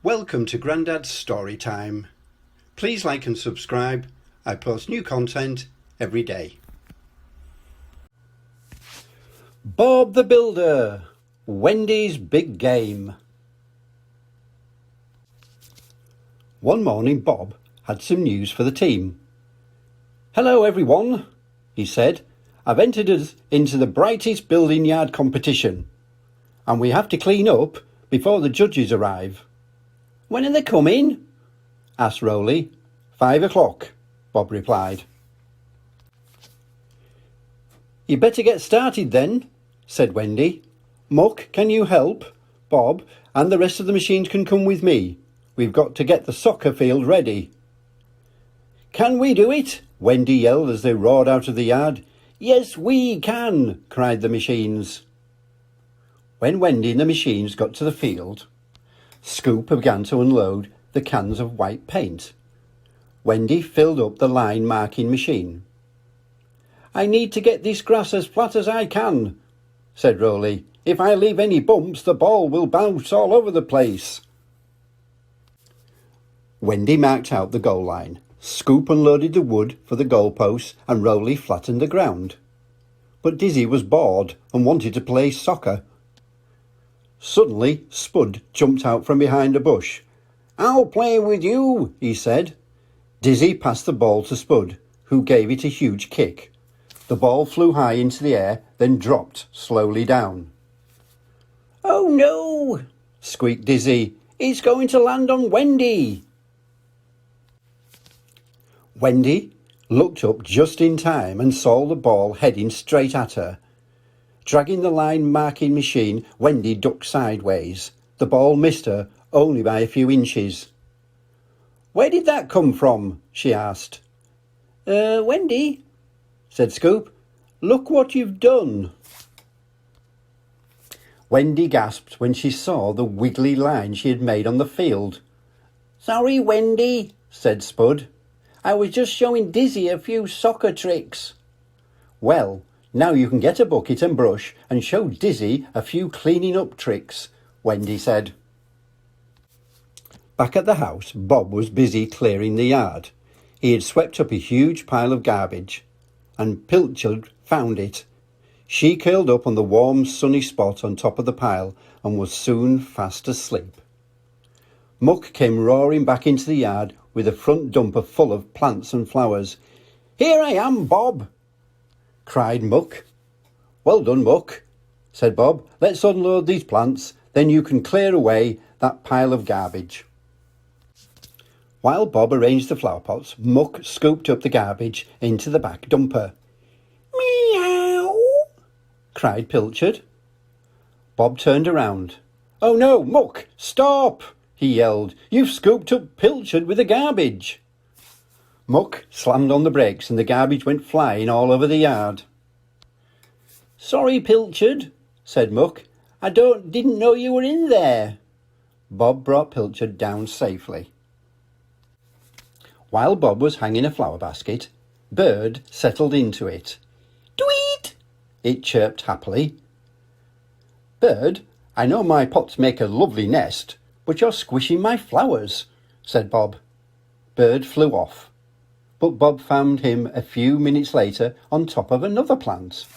Welcome to Grandad's Story Time. Please like and subscribe. I post new content every day. Bob the Builder, Wendy's Big Game. One morning Bob had some news for the team. "Hello everyone," he said. "I've entered us into the brightest building yard competition, and we have to clean up before the judges arrive." "When are they coming?" asked Rowley. 5 o'clock, Bob replied. "You better get started then," said Wendy. "Muck, can you help? Bob and the rest of the machines can come with me. We've got to get the soccer field ready." "Can we do it?" Wendy yelled as they roared out of the yard. "Yes, we can," cried the machines. When Wendy and the machines got to the field, Scoop began to unload the cans of white paint. Wendy filled up the line marking machine. "I need to get this grass as flat as I can," said Rowley. "If I leave any bumps, the ball will bounce all over the place." Wendy marked out the goal line. Scoop unloaded the wood for the goalposts and Rowley flattened the ground. But Dizzy was bored and wanted to play soccer. Suddenly, Spud jumped out from behind a bush. "I'll play with you," he said. Dizzy passed the ball to Spud, who gave it a huge kick. The ball flew high into the air, then dropped slowly down. "Oh no!" squeaked Dizzy. "It's going to land on Wendy." Wendy looked up just in time and saw the ball heading straight at her. Dragging the line marking machine, Wendy ducked sideways. The ball missed her only by a few inches. "Where did that come from?" she asked. Wendy," said Scoop. "Look what you've done." Wendy gasped when she saw the wiggly line she had made on the field. "Sorry, Wendy," said Spud. "I was just showing Dizzy a few soccer tricks." "Well, now you can get a bucket and brush and show Dizzy a few cleaning up tricks," Wendy said. Back at the house, Bob was busy clearing the yard. He had swept up a huge pile of garbage, and Pilchard found it. She curled up on the warm, sunny spot on top of the pile and was soon fast asleep. Muck came roaring back into the yard with a front dumper full of plants and flowers. "Here I am, Bob!" cried Muck. "Well done, Muck," said Bob. "Let's unload these plants, then you can clear away that pile of garbage." While Bob arranged the flower pots, Muck scooped up the garbage into the back dumper. "Meow!" cried Pilchard. Bob turned around. "Oh no, Muck, stop!" he yelled. "You've scooped up Pilchard with the garbage." Muck slammed on the brakes and the garbage went flying all over the yard. "Sorry, Pilchard," said Muck. "I didn't know you were in there." Bob brought Pilchard down safely. While Bob was hanging a flower basket, Bird settled into it. "Tweet!" it chirped happily. "Bird, I know my pots make a lovely nest, but you're squishing my flowers," said Bob. Bird flew off, but Bob found him a few minutes later on top of another plant.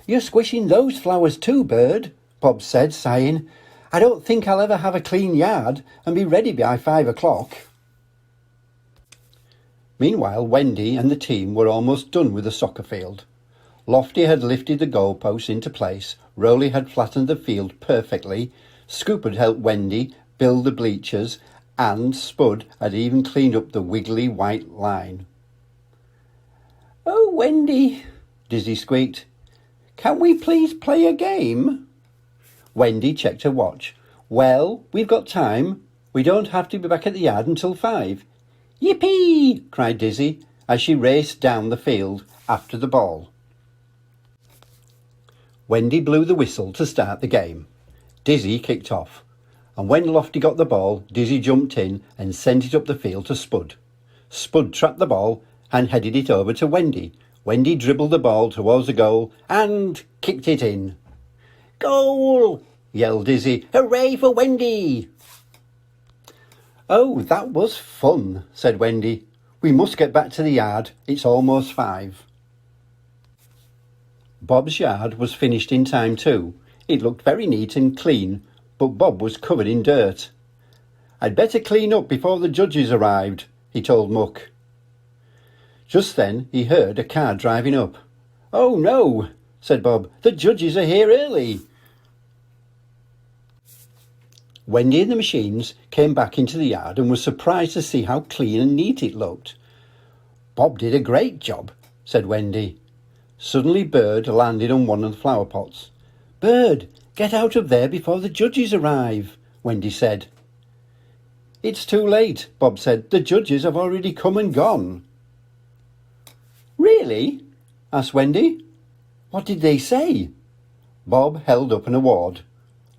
"You're squishing those flowers too, Bird," Bob said, sighing. "I don't think I'll ever have a clean yard and be ready by 5 o'clock. Meanwhile, Wendy and the team were almost done with the soccer field. Lofty had lifted the goalposts into place, Rowley had flattened the field perfectly, Scoop had helped Wendy build the bleachers, and Spud had even cleaned up the wiggly white line. "Oh, Wendy," Dizzy squeaked, "can we please play a game?" Wendy checked her watch. "Well, we've got time. We don't have to be back at the yard until 5. "Yippee!" cried Dizzy as she raced down the field after the ball. Wendy blew the whistle to start the game. Dizzy kicked off, and when Lofty got the ball, Dizzy jumped in and sent it up the field to Spud. Spud trapped the ball and headed it over to Wendy. Wendy dribbled the ball towards the goal and kicked it in. "Goal!" yelled Dizzy. "Hooray for Wendy!" "Oh, that was fun," said Wendy. "We must get back to the yard. It's almost 5. Bob's yard was finished in time too. It looked very neat and clean, but Bob was covered in dirt. "I'd better clean up before the judges arrived," he told Muck. Just then he heard a car driving up. "Oh no," said Bob, "the judges are here early." Wendy and the machines came back into the yard and was surprised to see how clean and neat it looked. "Bob did a great job," said Wendy. Suddenly Bird landed on one of the flower pots. "Bird, get out of there before the judges arrive," Wendy said. "It's too late," Bob said. "The judges have already come and gone." "Really?" asked Wendy. "What did they say?" Bob held up an award.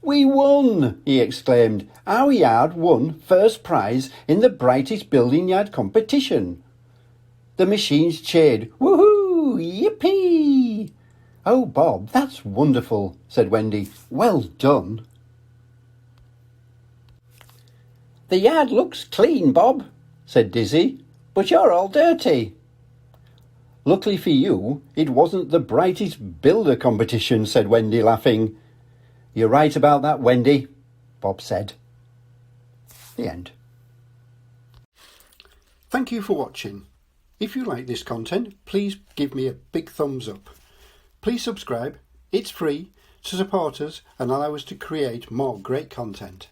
"We won!" he exclaimed. "Our yard won first prize in the brightest building yard competition." The machines cheered. "Woohoo! Yippee!" "Oh, Bob, that's wonderful," said Wendy. "Well done." "The yard looks clean, Bob," said Dizzy, "but you're all dirty." "Luckily for you, it wasn't the brightest builder competition," said Wendy, laughing. "You're right about that, Wendy," Bob said. The end. Thank you for watching. If you like this content, please give me a big thumbs up. Please subscribe, it's free, to support us and allow us to create more great content.